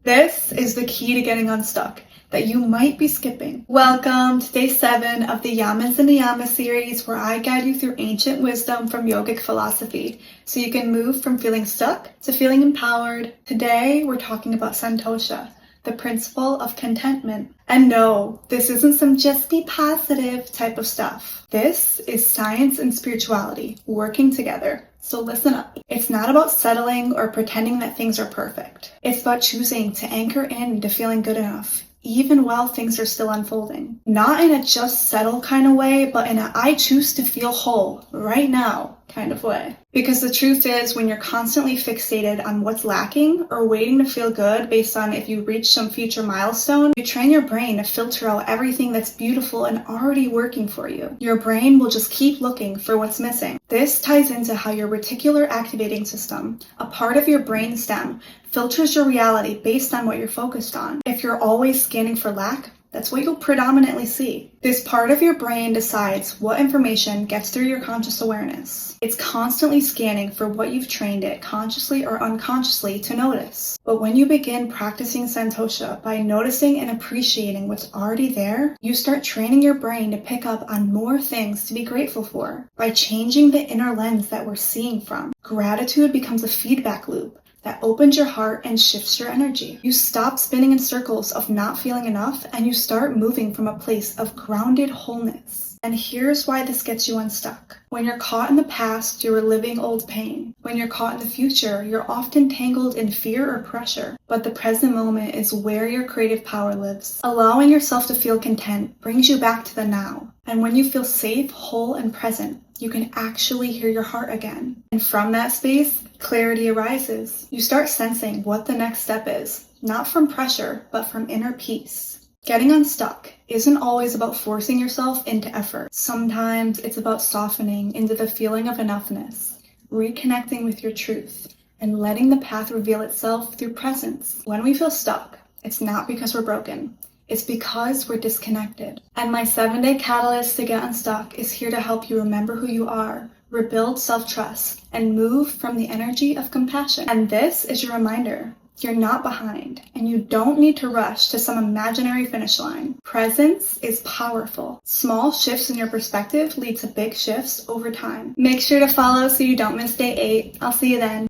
This is the key to getting unstuck that you might be skipping. Welcome to day 7 of the Yamas and Niyamas series, where I guide you through ancient wisdom from yogic philosophy so you can move from feeling stuck to feeling empowered. Today we're talking about santosha, the principle of contentment. And no, this isn't some just be positive type of stuff. This is science and spirituality working together. So listen up. It's not about settling or pretending that things are perfect. It's about choosing to anchor in to feeling good enough, even while things are still unfolding. Not in a just settle kind of way, but in a I choose to feel whole right now kind of way. Because the truth is, when you're constantly fixated on what's lacking or waiting to feel good based on if you reach some future milestone, you train your brain to filter out everything that's beautiful and already working for you. Your brain will just keep looking for what's missing. This ties into how your reticular activating system, a part of your brain stem, filters your reality based on what you're focused on. If you're always scanning for lack, that's what you'll predominantly see. This part of your brain decides what information gets through your conscious awareness. It's constantly scanning for what you've trained it, consciously or unconsciously, to notice. But when you begin practicing santosha by noticing and appreciating what's already there, you start training your brain to pick up on more things to be grateful for. By changing the inner lens that we're seeing from, gratitude becomes a feedback loop that opens your heart and shifts your energy. You stop spinning in circles of not feeling enough, and you start moving from a place of grounded wholeness. And here's why this gets you unstuck. When you're caught in the past, you're reliving old pain. When you're caught in the future, you're often tangled in fear or pressure. But the present moment is where your creative power lives. Allowing yourself to feel content brings you back to the now. And when you feel safe, whole, and present, you can actually hear your heart again. And from that space, clarity arises. You start sensing what the next step is, not from pressure, but from inner peace. Getting unstuck isn't always about forcing yourself into effort. Sometimes it's about softening into the feeling of enoughness, reconnecting with your truth, and letting the path reveal itself through presence. When we feel stuck, it's not because we're broken. It's because we're disconnected. And my 7-day catalyst to get unstuck is here to help you remember who you are, rebuild self-trust, and move from the energy of compassion. And this is your reminder. You're not behind, and you don't need to rush to some imaginary finish line. Presence is powerful. Small shifts in your perspective lead to big shifts over time. Make sure to follow so you don't miss day 8. I'll see you then.